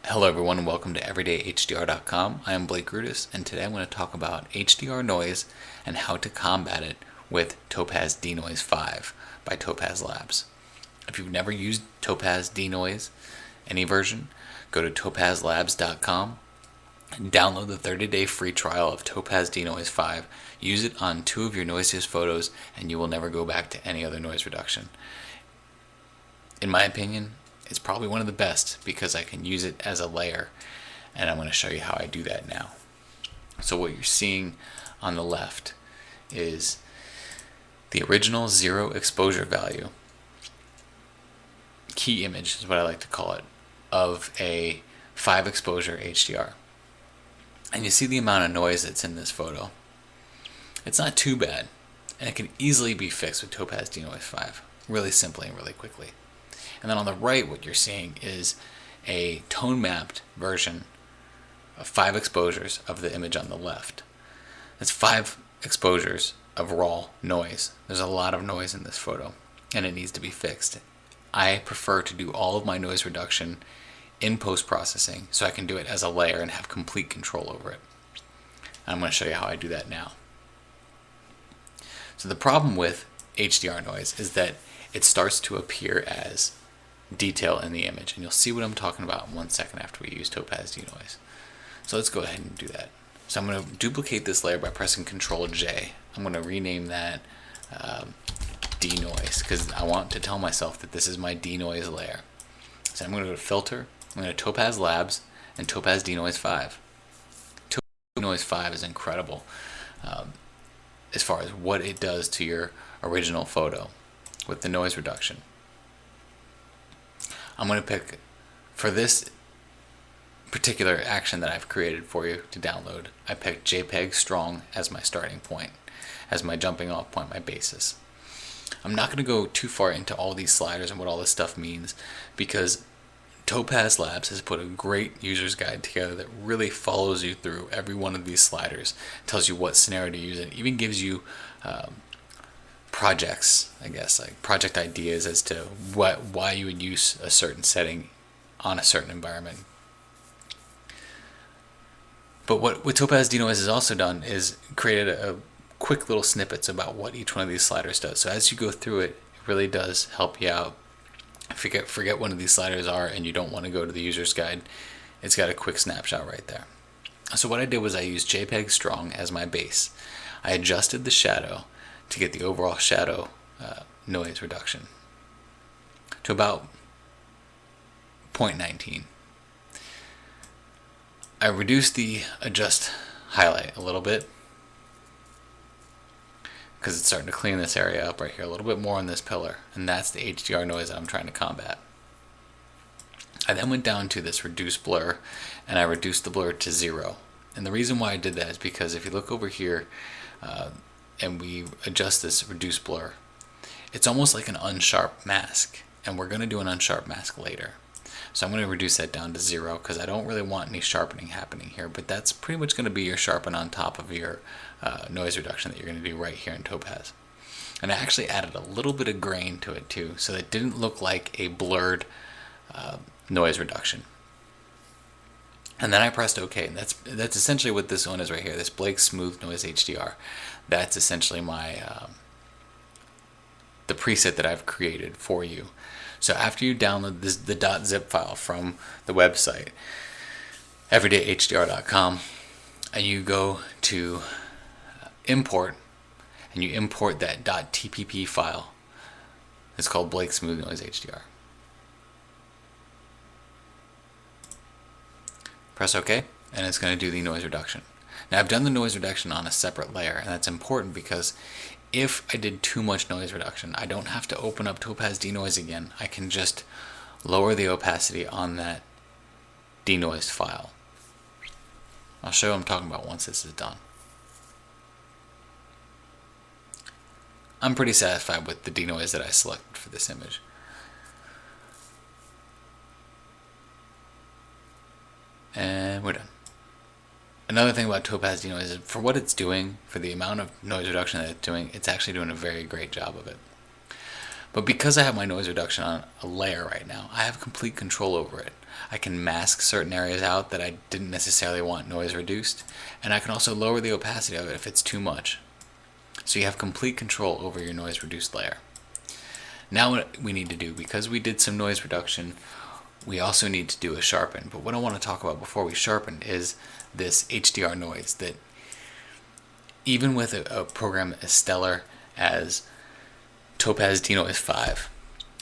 Hello everyone and welcome to EverydayHDR.com. I am Blake Rudis and today I'm going to talk about HDR noise and how to combat it with Topaz DeNoise 5 by Topaz Labs. If you've never used Topaz DeNoise, any version, go to topazlabs.com and download the 30-day free trial of Topaz DeNoise 5. Use it on 2 of your noisiest photos and you will never go back to any other noise reduction. In my opinion, it's probably one of the best because I can use it as a layer, and I'm going to show you how I do that now. So what you're seeing on the left is the original 0 exposure value, key image is what I like to call it, of a 5 exposure HDR. And you see the amount of noise that's in this photo. It's not too bad, and it can easily be fixed with Topaz DeNoise 5, really simply and really quickly. And then on the right, what you're seeing is a tone-mapped version of 5 exposures of the image on the left. That's 5 exposures of raw noise. There's a lot of noise in this photo, and it needs to be fixed. I prefer to do all of my noise reduction in post-processing so I can do it as a layer and have complete control over it. I'm going to show you how I do that now. So the problem with HDR noise is that it starts to appear as detail in the image, and you'll see what I'm talking about in 1 second after we use Topaz DeNoise. So let's go ahead and do that. So I'm going to duplicate this layer by pressing Ctrl J. I'm going to rename that DeNoise because I want to tell myself that this is my DeNoise layer. So I'm going to go to Filter, I'm going to Topaz Labs, and Topaz DeNoise 5. Topaz DeNoise 5 is incredible as far as what it does to your original photo with the noise reduction. I'm going to pick, for this particular action that I've created for you to download, I picked JPEG Strong as my starting point, as my jumping off point, my basis. I'm not going to go too far into all these sliders and what all this stuff means because Topaz Labs has put a great user's guide together that really follows you through every one of these sliders, tells you what scenario to use, and even gives you projects, I guess, like project ideas as to why you would use a certain setting on a certain environment. But what Topaz DeNoise has also done is created a quick little snippets about what each one of these sliders does. So as you go through it, it really does help you out. Forget one of these sliders are and you don't want to go to the user's guide. It's got a quick snapshot right there. So what I did was I used JPEG Strong as my base. I adjusted the shadow to get the overall shadow noise reduction to about 0.19. I reduced the adjust highlight a little bit because it's starting to clean this area up right here a little bit more on this pillar, and that's the HDR noise that I'm trying to combat. I then went down to this reduce blur and I reduced the blur to 0. And the reason why I did that is because if you look over here and we adjust this reduce blur, it's almost like an Unsharp mask, and we're going to do an Unsharp mask later. So I'm going to reduce that down to 0 because I don't really want any sharpening happening here, but that's pretty much going to be your sharpen on top of your noise reduction that you're going to do right here in Topaz. And I actually added a little bit of grain to it too, so that it didn't look like a blurred noise reduction. And then I pressed OK, and that's essentially what this one is right here, this Blake Smooth Noise HDR. That's essentially my the preset that I've created for you. So after you download the .zip file from the website, everydayhdr.com, and you go to import, and you import that .tpp file, it's called Blake Smooth Noise HDR. Press OK, and it's going to do the noise reduction. Now I've done the noise reduction on a separate layer, and that's important because if I did too much noise reduction, I don't have to open up Topaz DeNoise again. I can just lower the opacity on that denoised file. I'll show you what I'm talking about once this is done. I'm pretty satisfied with the denoise that I selected for this image. And we're done. Another thing about Topaz DeNoise is for what it's doing, for the amount of noise reduction that it's doing, it's actually doing a very great job of it. But because I have my noise reduction on a layer right now, I have complete control over it. I can mask certain areas out that I didn't necessarily want noise reduced, and I can also lower the opacity of it if it's too much. So you have complete control over your noise reduced layer. Now what we need to do, because we did some noise reduction, we also need to do a sharpen. But what I want to talk about before we sharpen is this HDR noise, that even with a program as stellar as Topaz DeNoise 5,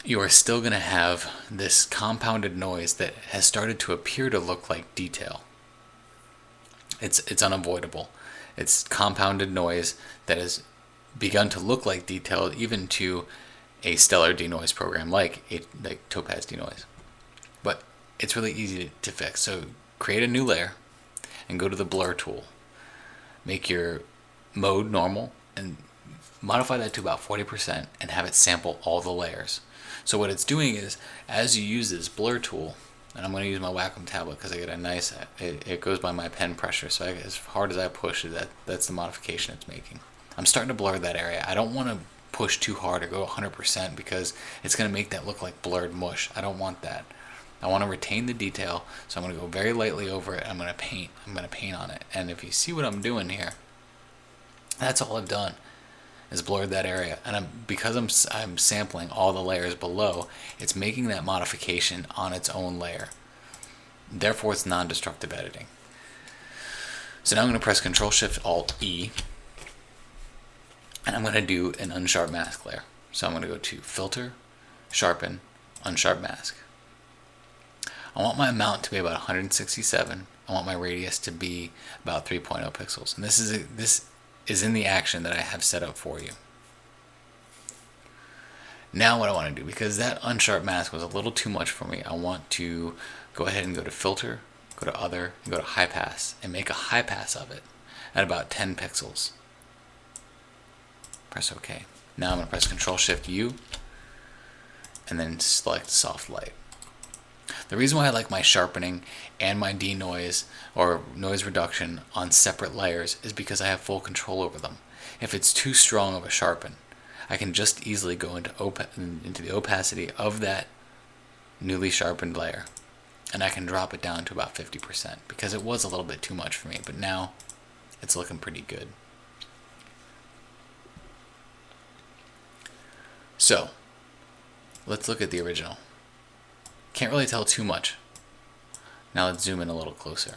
you are still going to have this compounded noise that has started to appear to look like detail. It's unavoidable. It's compounded noise that has begun to look like detail even to a stellar denoise program like Topaz DeNoise. But it's really easy to fix. So create a new layer and go to the blur tool. Make your mode normal and modify that to about 40% and have it sample all the layers. So what it's doing is, as you use this blur tool, and I'm going to use my Wacom tablet because I get a nice, it goes by my pen pressure, so as hard as I push, that's the modification it's making. I'm starting to blur that area. I don't want to push too hard or go 100% because it's going to make that look like blurred mush. I don't want that. I want to retain the detail, so I'm going to go very lightly over it. I'm going to paint on it. And if you see what I'm doing here, that's all I've done, is blurred that area. And because I'm sampling all the layers below, it's making that modification on its own layer. Therefore, it's non-destructive editing. So now I'm going to press Control-Shift-Alt-E, and I'm going to do an Unsharp mask layer. So I'm going to go to Filter, Sharpen, Unsharp Mask. I want my amount to be about 167. I want my radius to be about 3.0 pixels. And this is in the action that I have set up for you. Now what I want to do, because that Unsharp mask was a little too much for me, I want to go ahead and go to Filter, go to Other, and go to High Pass, and make a high pass of it at about 10 pixels. Press OK. Now I'm going to press Control-Shift-U, and then select Soft Light. The reason why I like my sharpening and my denoise or noise reduction on separate layers is because I have full control over them. If it's too strong of a sharpen, I can just easily go into the opacity of that newly sharpened layer, and I can drop it down to about 50% because it was a little bit too much for me, but now it's looking pretty good. So let's look at the original. Can't really tell too much. Now let's zoom in a little closer.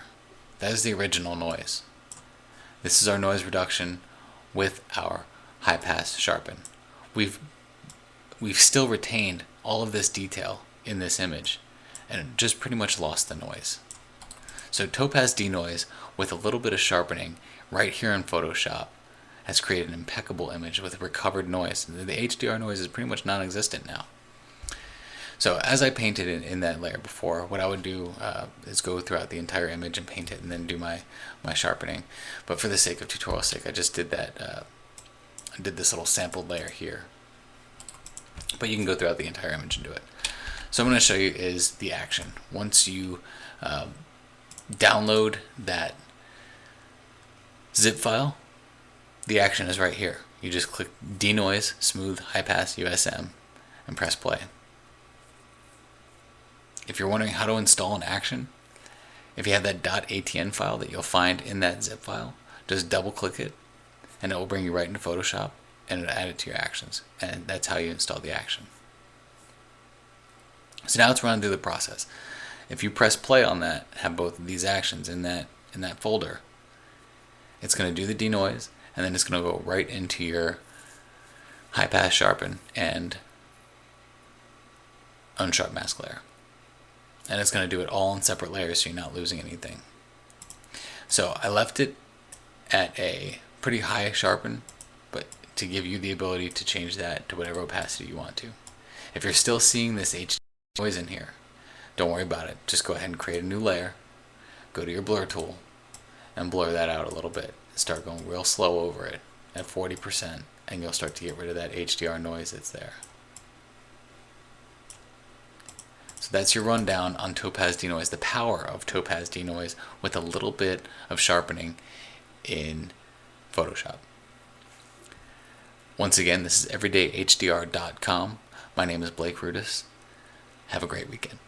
That is the original noise. This is our noise reduction with our high pass sharpen. We've still retained all of this detail in this image and just pretty much lost the noise. So Topaz DeNoise with a little bit of sharpening right here in Photoshop has created an impeccable image with recovered noise. The HDR noise is pretty much non-existent now. So as I painted in that layer before, what I would do is go throughout the entire image and paint it and then do my sharpening. But for the sake of tutorial's sake, I just did that. I did this little sampled layer here. But you can go throughout the entire image and do it. So I'm going to show you is the action. Once you download that zip file, the action is right here. You just click Denoise, Smooth, High Pass, USM, and press play. If you're wondering how to install an action, if you have that .atn file that you'll find in that zip file, just double click it and it will bring you right into Photoshop and it'll add it to your actions. And that's how you install the action. So now it's running through the process. If you press play on that, have both of these actions in that folder, it's going to do the denoise and then it's going to go right into your high pass sharpen and Unsharp mask layer. And it's going to do it all in separate layers so you're not losing anything. So I left it at a pretty high sharpen, but to give you the ability to change that to whatever opacity you want to. If you're still seeing this HD noise in here, don't worry about it. Just go ahead and create a new layer, go to your blur tool, and blur that out a little bit. Start going real slow over it at 40%, and you'll start to get rid of that HDR noise that's there. So that's your rundown on Topaz DeNoise, the power of Topaz DeNoise with a little bit of sharpening in Photoshop. Once again, this is everydayhdr.com. My name is Blake Rudis. Have a great weekend.